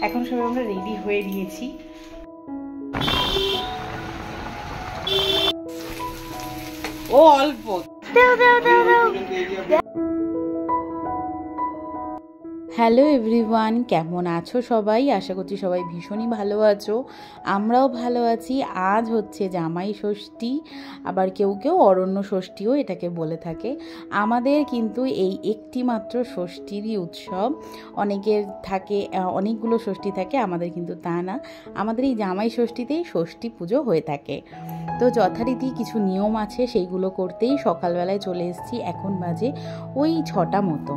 এখন সবাই আমরা রেডি হয়ে গিয়েছি। ও অল্প হ্যালো এভরিওয়ান, কেমন আছো সবাই? আশা করছি সবাই ভীষণই ভালো আছো, আমরাও ভালো আছি। আজ হচ্ছে জামাই ষষ্ঠী, আবার কেউ কেউ অরণ্য ষষ্ঠীও এটাকে বলে থাকে। আমাদের কিন্তু এই একটি মাত্র ষষ্ঠীরই উৎসব। অনেকের থাকে অনেকগুলো ষষ্ঠী থাকে, আমাদের কিন্তু তা না। আমাদের এই জামাই ষষ্ঠীতেই ষষ্ঠী পুজো হয়ে থাকে। তো যথারীতি কিছু নিয়ম আছে, সেইগুলো করতেই সকালবেলায় চলে এসেছি। এখন বাজে ওই 6টা মতো।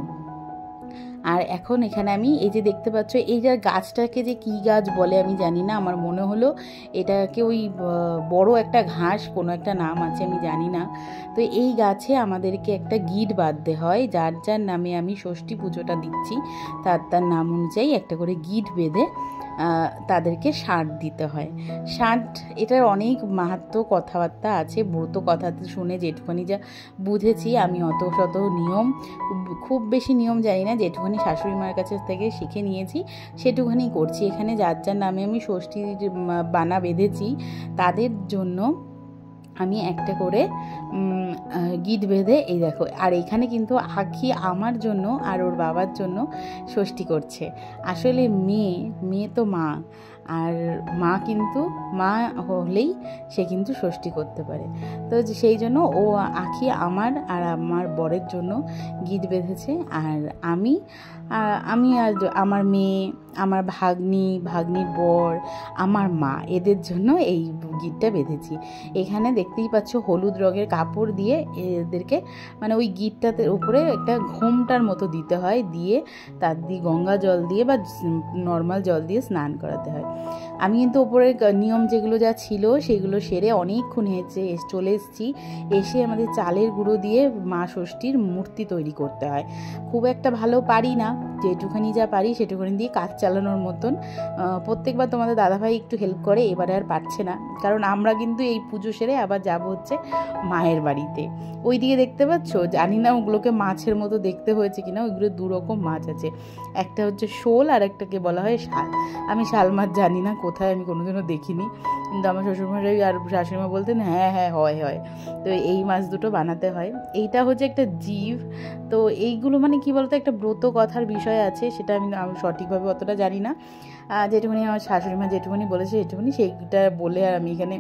আর এখন এখানে আমি এই যে দেখতে পাচ্ছ, এই যে গাছটাকে যে কী গাছ বলে আমি জানি না, আমার মনে হলো এটাকে ওই বড় একটা ঘাস, কোনো একটা নাম আছে আমি জানি না। তো এই গাছে আমাদেরকে একটা গিট বাঁধতে হয়, যার যার নামে আমি ষষ্ঠী পুজোটা দিচ্ছি তার তার নাম অনুযায়ী একটা করে গিট বেঁধে তাদেরকে ষাঁট দিতে হয়। ষাঁট এটার অনেক মাহাত্ম্য কথাবার্তা আছে, ব্রত কথা শুনে যেটুখানি যা বুঝেছি। আমি অত শত নিয়ম, খুব বেশি নিয়ম জানি না, যেটুখানি শাশুড়ি মার কাছে থেকে শিখে নিয়েছি সেটুখানি করছি। এখানে যার যার নামে আমি ষষ্ঠীর বানা বেঁধেছি তাদের জন্য আমি একটা করে গিট বেঁধে, এই দেখো। আর এখানে কিন্তু আখি আমার জন্য আর ওর বাবার জন্য ষষ্ঠী করছে। আসলে মেয়ে তো মা, আর মা কিন্তু মা হলেই সে কিন্তু ষষ্ঠী করতে পারে। তো সেই জন্য ও আখি আমার আর আমার বরের জন্য গিট বেঁধেছে। আর আমি আর আমার মেয়ে, আমার ভাগ্নির বর, আমার মা, এদের জন্য এই গিটটা বেঁধেছি। এখানে দেখতেই পাচ্ছ হলুদ রঙের কাপড় দিয়ে এদেরকে, মানে ওই গিটটাতে উপরে একটা ঘোমটার মতো দিতে হয়, দিয়ে তার দিয়ে গঙ্গা জল দিয়ে বা নর্মাল জল দিয়ে স্নান করাতে হয়। আমি কিন্তু ওপরের নিয়ম যেগুলো যা ছিল সেগুলো সেরে অনেকক্ষণ চলে এসেছি। এসে আমাদের চালের গুঁড়ো দিয়ে মা ষষ্ঠীর মূর্তি তৈরি করতে হয়। খুব একটা ভালো পারি না, যেটুখানি যা পারি সেটুখানি দিয়ে কাজ চালানোর মতন। প্রত্যেকবার তোমাদের দাদাভাই একটু হেল্প করে, এবারে আর পারছে না, কারণ আমরা কিন্তু এই পুজো সেরে আবার যাব হচ্ছে মায়ের বাড়িতে। ওই দিকে দেখতে পাচ্ছ, জানি না ওগুলোকে মাছের মতো দেখতে হয়েছে কিনা, ওইগুলো দুরকম মাছ আছে, একটা হচ্ছে শোল আর একটাকে বলা হয় শাল। আমি শাল মাছ জানি না কোথায়, আমি কোনোদিনও দেখিনি, কিন্তু আমার শ্বশুরমশাই আর শাশুড়িমা বলতেন হ্যাঁ হ্যাঁ হয়। তো এই মাছ দুটো বানাতে হয়। এইটা হচ্ছে একটা জীব। তো এইগুলো মানে কি বলতো, একটা ব্রত কথার বিষয় আছে, সেটা আমি সঠিকভাবে অতটা জানি না। যেটুকুনি আমার শাশুড়িমা যেটুকুনি বলেছে সেটুকুনি সেইটা বলে, আর আমি এখানে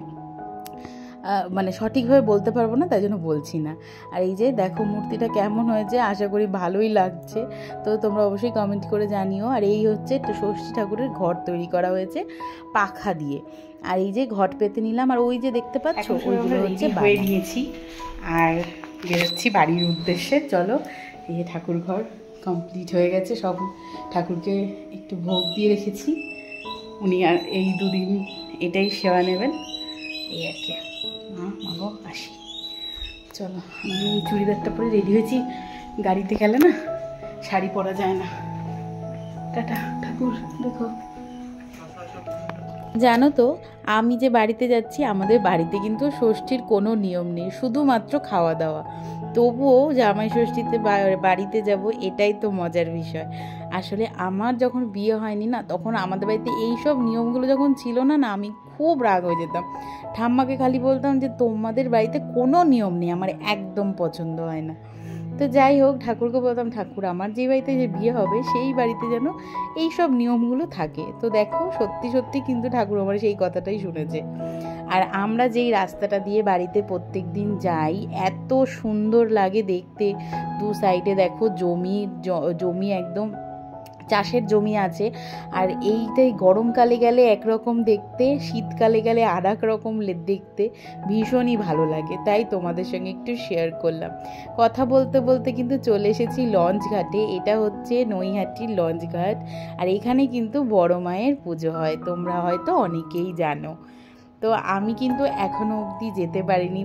মানে সঠিকভাবে বলতে পারবো না, তাই জন্য বলছি না। আর এই যে দেখো মূর্তিটা কেমন হয়েছে, আশা করি ভালোই লাগছে। তো তোমরা অবশ্যই কমেন্ট করে জানিও। আর এই হচ্ছে ষষ্ঠী ঠাকুরের ঘর তৈরি করা হয়েছে পাখা দিয়ে। আর এই যে ঘট পেতে নিলাম, আর ওই যে দেখতে পাচ্ছ ওইগুলো হচ্ছে হয়ে নিয়েছি আর বেরোচ্ছি বাড়ির উদ্দেশ্যে। চলো, এই যে ঠাকুর ঘর কমপ্লিট হয়ে গেছে, সব ঠাকুরকে একটু ভোগ দিয়ে রেখেছি। উনি আর এই দুদিন এটাই সেবা নেবেন, এই আর কি। মাগো আসি, চলো। আমি চুড়িদারটা পরে রেডি হয়েছি, গাড়িতে গেলে না শাড়ি পরা যায় না। টাটা ঠাকুর দেখো। জানো তো, আমি যে বাড়িতে যাচ্ছি, আমাদের বাড়িতে কিন্তু ষষ্ঠীর কোনো নিয়ম নেই, শুধুমাত্র খাওয়া দাওয়া। তবুও জামাই ষষ্ঠীতে বাড়িতে যাব, এটাই তো মজার বিষয়। আসলে আমার যখন বিয়ে হয়নি না, তখন আমাদের বাড়িতে এইসব নিয়মগুলো যখন ছিল না, আমি খুব রাগ হয়ে যেতাম। ঠাম্মাকে খালি বলতাম যে তোমাদের বাড়িতে কোনো নিয়ম নেই, আমার একদম পছন্দ হয় না। তো যাই হোক, ঠাকুরকে বলতাম ঠাকুর আমার যে বাড়িতে যে বিয়ে হবে সেই বাড়িতে যেন এই সব নিয়মগুলো থাকে। তো দেখো সত্যি সত্যি কিন্তু ঠাকুর আমার সেই কথাটাই শুনেছে। আর আমরা যেই রাস্তাটা দিয়ে বাড়িতে প্রত্যেক দিন যাই, এত সুন্দর লাগে দেখতে। দু সাইডে দেখো জমি একদম চাষের জমি আছে। আর এইটাই গরমকালে গেলে একরকম দেখতে, শীতকালে গেলে আর এক রকম দেখতে, ভীষণই ভালো লাগে। তাই তোমাদের সঙ্গে একটু শেয়ার করলাম। কথা বলতে বলতে কিন্তু চলে এসেছি লঞ্চ ঘাটে। এটা হচ্ছে নৈহাটির লঞ্চ ঘাট। আর এখানে কিন্তু বড় মায়ের পুজো হয়, তোমরা হয়তো অনেকেই জানো। তো আমি কিন্তু এখনও অবধি যেতে পারিনি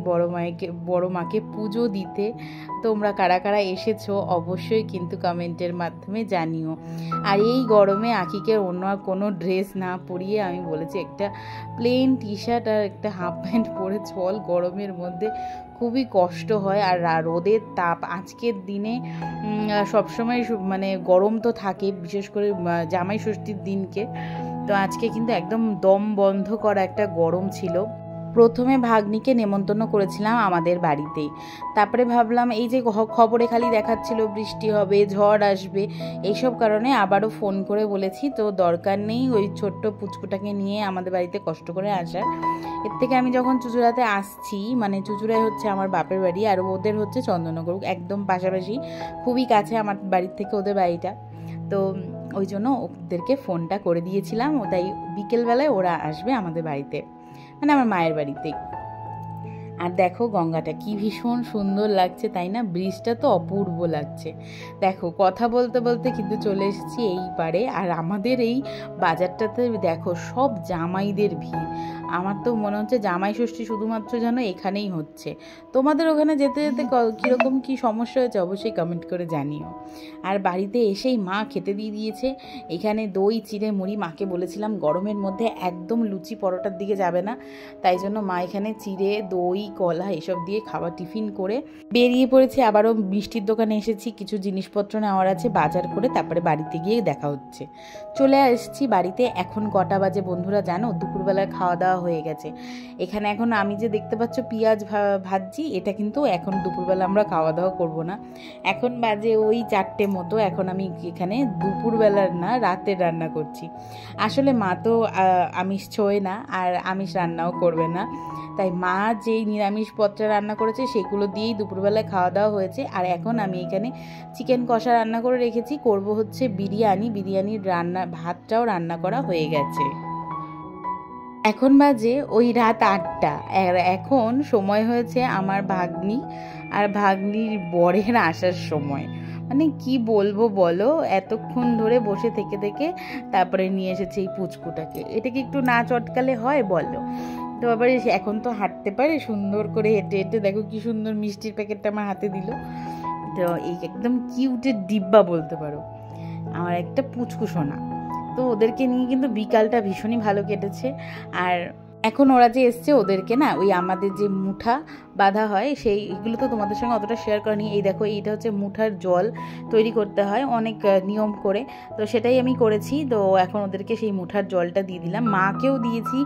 বড় মাকে পুজো দিতে। তোমরা কারা কারা এসেছো অবশ্যই কিন্তু কমেন্টের মাধ্যমে জানিও। আর এই গরমে আঁকিকে অন্য কোনো ড্রেস না পরিয়ে আমি বলেছি একটা প্লেন টি শার্ট আর একটা হাফ প্যান্ট পরে চল, গরমের মধ্যে খুবই কষ্ট হয়। আর রোদের তাপ আজকের দিনে সবসময় মানে গরম তো থাকে, বিশেষ করে জামাই ষষ্ঠীর দিনকে। তো আজকে কিন্তু একদম দম বন্ধ করা একটা গরম ছিল। প্রথমে ভাগ্নিকে নেমন্তন্ন করেছিলাম আমাদের বাড়িতেই, তারপরে ভাবলাম এই যে খবরে খালি দেখাচ্ছিল বৃষ্টি হবে, ঝড় আসবে, এইসব কারণে আবারও ফোন করে বলেছি তো দরকার নেই ওই ছোট্ট পুচকুটাকে নিয়ে আমাদের বাড়িতে কষ্ট করে আসার। এর থেকে আমি যখন চুঁচুড়াতে আসছি, মানে চুঁচুড়ায় হচ্ছে আমার বাপের বাড়ি আর ওদের হচ্ছে চন্দননগর, একদম পাশাপাশি, খুবই কাছে আমার বাড়ির থেকে ওদের বাড়িটা। তো ওই জন্য ওদেরকে ফোনটা করে দিয়েছিলাম, তাই বিকেলবেলায় ওরা আসবে আমাদের বাড়িতে, মানে আমার মায়ের বাড়িতেই। আর দেখো গঙ্গাটা কি ভীষণ সুন্দর লাগছে, তাই না? ব্রিজটা তো অপূর্ব লাগছে। দেখো কথা বলতে বলতে কিন্তু চলে এসেছি এই পারে। আর আমাদের এই বাজারটাতে দেখো সব জামাইদের ভিড়। আমার তো মনে হচ্ছে জামাই ষষ্ঠী শুধুমাত্র যেন এখানেই হচ্ছে। তোমাদের ওখানে যেতে যেতে কীরকম কী সমস্যা হয়েছে অবশ্যই কমেন্ট করে জানিও। আর বাড়িতে এসেই মা খেতে দিয়ে দিয়েছে এখানে দই চিড়ে মুড়ি। মাকে বলেছিলাম গরমের মধ্যে একদম লুচি পরোটার দিকে যাবে না, তাই জন্য মা এখানে চিড়ে দই কলা এসব দিয়ে খাবার টিফিন করে বেরিয়ে পড়েছি। আবারও মিষ্টির দোকানে এসেছি, কিছু জিনিসপত্র নেওয়ার আছে, বাজার করে তারপরে বাড়িতে গিয়ে দেখা হচ্ছে। চলে এসেছি বাড়িতে। এখন কটা বাজে বন্ধুরা জানো? দুপুরবেলায় খাওয়া দাওয়া হয়ে গেছে। এখানে এখন আমি যে দেখতে পাচ্ছ পেঁয়াজ ভাজছি, এটা কিন্তু এখন দুপুরবেলা আমরা খাওয়া দাওয়া করব না। এখন বাজে ওই 4টে মতো। এখন আমি এখানে দুপুরবেলার না রাতের রান্না করছি। আসলে মা তো আমিষ ছোঁয় না আর আমিষ রান্নাও করবে না, তাই মা যেই নিরামিষ পত্রে রান্না করেছে সেগুলো দিয়েই দুপুরবেলায় খাওয়া দাওয়া হয়েছে। আর এখন আমি এখানে চিকেন কষা রান্না করে রেখেছি, করব হচ্ছে বিরিয়ানির ভাতটাও রান্না করা হয়ে গেছে। এখন বাজে ওই রাত 8টা। আর এখন সময় হয়েছে আমার ভাগ্নি আর ভাগ্নির বরের আসার সময়। মানে কি বলবো বলো, এতক্ষণ ধরে বসে থেকে থেকে তারপরে নিয়ে এসেছে এই পুচকুটাকে। এটাকে একটু না চটকালে হয় বলো? তো আবার এখন তো হাঁটতে পারে সুন্দর করে, হেঁটে হেঁটে দেখো কি সুন্দর মিষ্টির প্যাকেটটা আমার হাতে দিল। তো এই একদম কিউটের ডিব্বা বলতে পারো, আমার একটা পুচকু সোনা। তো ওদেরকে নিয়ে কিন্তু বিকালটা ভীষণই ভালো কেটেছে। আর এখন ওরা যে এসছে ওদেরকে না ওই আমাদের যে মুঠা বাঁধা হয় সেইগুলো তো তোমাদের সঙ্গে অতটা শেয়ার করিনি। এই দেখো এইটা হচ্ছে মুঠার জল তৈরি করতে হয় অনেক নিয়ম করে, তো সেটাই আমি করেছি। তো এখন ওদেরকে সেই মুঠার জলটা দিয়ে দিলাম, মাকেও দিয়েছি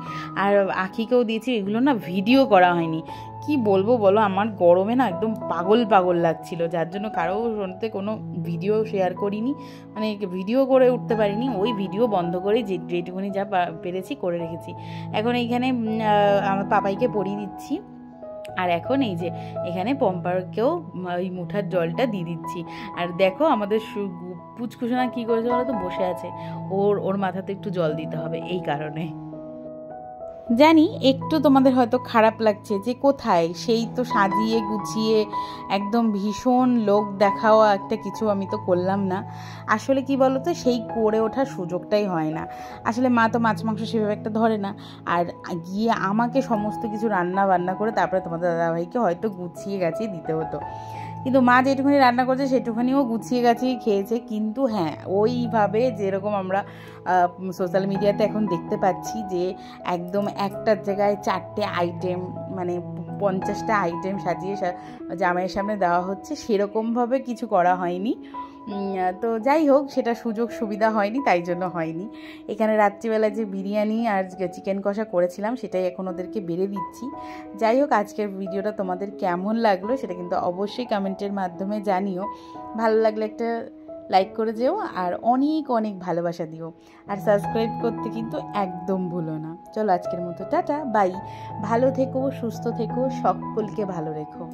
আর আখিকেও দিয়েছি। এগুলো না ভিডিও করা হয়নি, কি বলবো বলো, আমার গরমে না একদম পাগল পাগল লাগছিল, যার জন্য কারো শুনতে কোনো ভিডিও শেয়ার করিনি, মানে ভিডিও করে উঠতে পারিনি। ওই ভিডিও বন্ধ করে যেটুকুনি যা পেরেছি করে রেখেছি। এখন এইখানে আমার পাপাইকে পরিয়ে দিচ্ছি। আর এখন এই যে এখানে পম্পারকেও ওই মুঠার জলটা দিয়ে দিচ্ছি। আর দেখো আমাদের পুচকুসোনা কী করেছে বলো তো, বসে আছে, ওর মাথাতে একটু জল দিতে হবে এই কারণে। জানি একটু তোমাদের হয়তো খারাপ লাগছে যে কোথায়, সেই তো সাজিয়ে গুছিয়ে একদম ভীষণ লোক দেখাওয়া একটা কিছু আমি তো করলাম না। আসলে কি বলো তো, সেই করে ওঠার সুযোগটাই হয় না। আসলে মা তো মাছ মাংস সেভাবে একটা ধরে না, আর গিয়ে আমাকে সমস্ত কিছু রান্না বান্না করে তারপরে তোমাদের দাদাভাইকে হয়তো গুছিয়ে গাছিয়ে দিতে হতো। কিন্তু মা যেটুখানি রান্না করছে সেটুখানিও গুছিয়ে গাছিয়ে খেয়েছে। কিন্তু হ্যাঁ, ওইভাবে যেরকম আমরা সোশ্যাল মিডিয়াতে এখন দেখতে পাচ্ছি যে একদম একটার জায়গায় 4টে আইটেম, মানে 50টা আইটেম সাজিয়ে জামাইয়ের সামনে দেওয়া হচ্ছে, সেরকমভাবে কিছু করা হয়নি। তো যাই হোক, সেটা সুযোগ সুবিধা হয়নি, তাই জন্য হয়নি। এখানে রাত্রিবেলা যে বিরিয়ানি আর চিকেন কষা করেছিলাম সেটাই এখন ওদেরকে বেড়ে দিচ্ছি। যাই হোক, আজকের ভিডিওটা তোমাদের কেমন লাগলো সেটা কিন্তু অবশ্যই কমেন্টের মাধ্যমে জানিও। ভালো লাগলে একটা লাইক করে যেও আর অনেক অনেক ভালোবাসা দিও, আর সাবস্ক্রাইব করতে কিন্তু একদম ভুলো না। চলো আজকের মতো টাটা বাই, ভালো থেকো, সুস্থ থেকো, সকলকে ভালো রেখো।